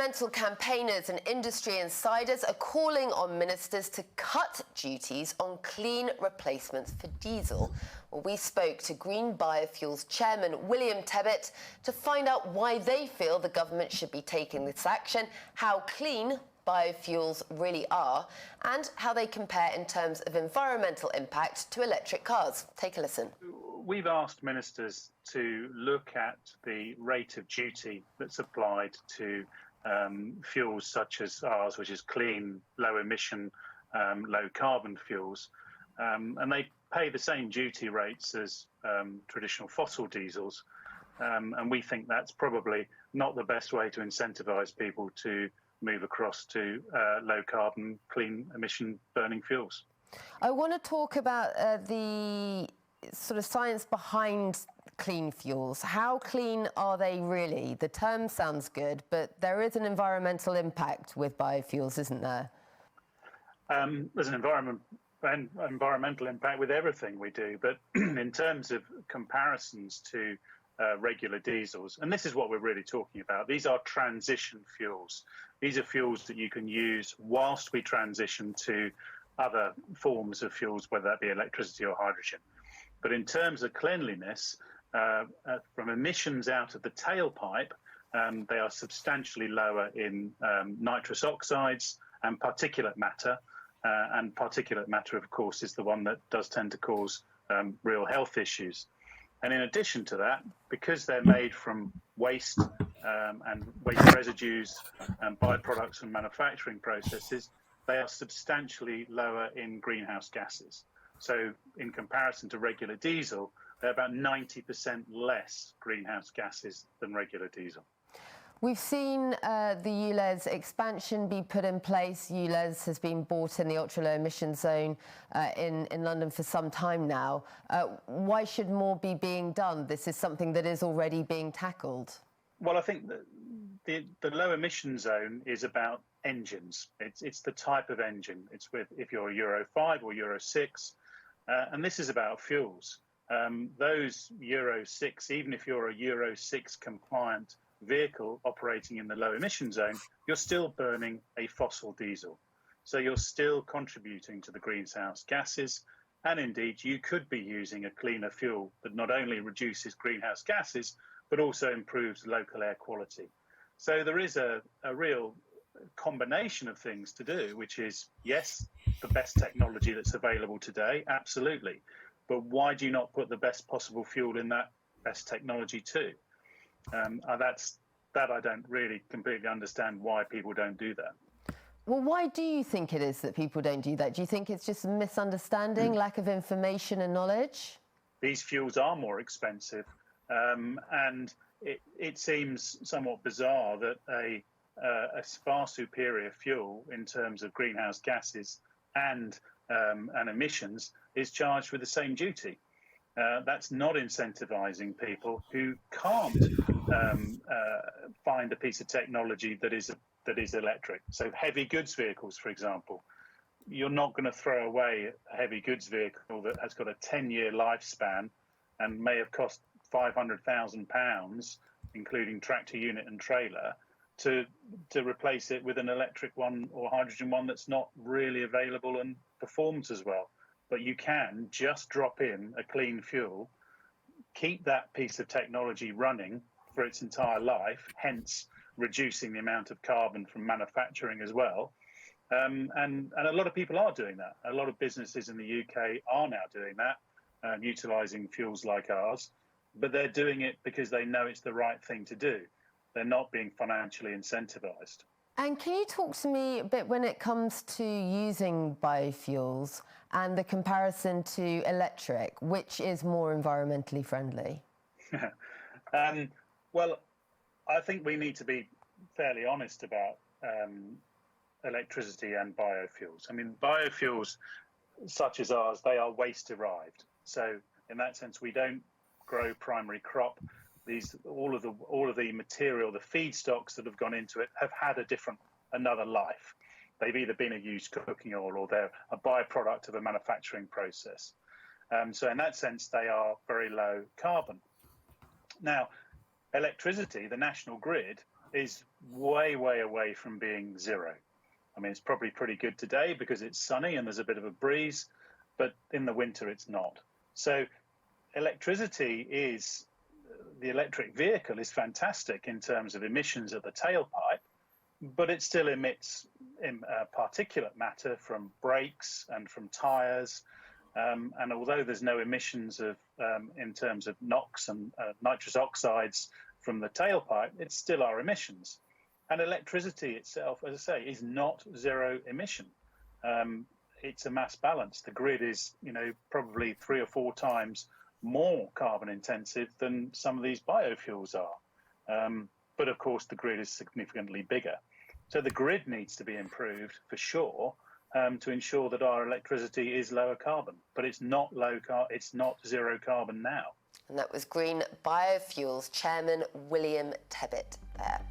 Environmental campaigners and industry insiders are calling on ministers to cut duties on clean replacements for diesel. Well, we spoke to Green Biofuels chairman William Tebbit to find out why they feel the government should be taking this action, how clean biofuels really are, and how they compare in terms of environmental impact to electric cars. Take a listen. We've asked ministers to look at the rate of duty that's applied to fuels such as ours, which is clean, low emission, low carbon fuels. And they pay the same duty rates as traditional fossil diesels. And we think that's probably not the best way to incentivise people to move across to low carbon, clean emission burning fuels. I want to talk about the sort of science behind clean fuels. How clean are they really? The term sounds good, but there is an environmental impact with biofuels, isn't there? There's an environmental impact with everything we do, but in terms of comparisons to regular diesels, and this is what we're really talking about, these are transition fuels. These are fuels that you can use whilst we transition to other forms of fuels, whether that be electricity or hydrogen. But in terms of cleanliness, from emissions out of the tailpipe, they are substantially lower in nitrous oxides and particulate matter. And particulate matter, of course, is the one that does tend to cause real health issues. And in addition to that, because they're made from waste and waste residues and byproducts from manufacturing processes, they are substantially lower in greenhouse gases. So in comparison to regular diesel, they're about 90% less greenhouse gases than regular diesel. We've seen the ULEZ expansion be put in place. ULEZ has been bought in the ultra-low emission zone in London for some time now. Why should more be being done? This is something that is already being tackled. Well, I think the low emission zone is about engines. It's the type of engine. It's with if you're a Euro 5 or Euro 6. And this is about fuels. Those Euro 6, even if you're a Euro 6 compliant vehicle operating in the low emission zone, you're still burning a fossil diesel. So you're still contributing to the greenhouse gases. And indeed, you could be using a cleaner fuel that not only reduces greenhouse gases, but also improves local air quality. So there is a real combination of things to do, which is, yes, the best technology that's available today, absolutely. But why do you not put the best possible fuel in that best technology too? That I don't really completely understand why people don't do that. Well, why do you think it is that people don't do that? Do you think it's just a misunderstanding, lack of information and knowledge? These fuels are more expensive, and it seems somewhat bizarre that a far superior fuel in terms of greenhouse gases and emissions is charged with the same duty. That's not incentivizing people who can't find a piece of technology that is electric. So heavy goods vehicles, for example, you're not going to throw away a heavy goods vehicle that has got a 10-year lifespan and may have cost £500,000, including tractor unit and trailer, to replace it with an electric one or hydrogen one that's not really available and performs as well. But you can just drop in a clean fuel, keep that piece of technology running for its entire life, hence reducing the amount of carbon from manufacturing as well. And a lot of people are doing that. A lot of businesses in the UK are now doing that, utilising fuels like ours, but they're doing it because they know it's the right thing to do. They're not being financially incentivised. And can you talk to me a bit when it comes to using biofuels and the comparison to electric, which is more environmentally friendly? Well, I think we need to be fairly honest about electricity and biofuels. I mean, biofuels such as ours, they are waste derived. So in that sense, we don't grow primary crop. All of the material, the feedstocks that have gone into it have had another life. They've either been a used cooking oil or they're a byproduct of a manufacturing process. So in that sense, they are very low carbon. Now, electricity, the national grid, is way, way away from being zero. I mean, it's probably pretty good today because it's sunny and there's a bit of a breeze, but in the winter it's not. So the electric vehicle is fantastic in terms of emissions at the tailpipe, but it still emits particulate matter from brakes and from tyres. And although there's no emissions in terms of NOx and nitrous oxides from the tailpipe, it's still our emissions. And electricity itself, as I say, is not zero emission. It's a mass balance. The grid is, probably 3 or 4 times more carbon intensive than some of these biofuels are. But of course, the grid is significantly bigger. So the grid needs to be improved for sure to ensure that our electricity is lower carbon. But it's not it's not zero carbon now. And that was Green Biofuels Chairman William Tebbit there.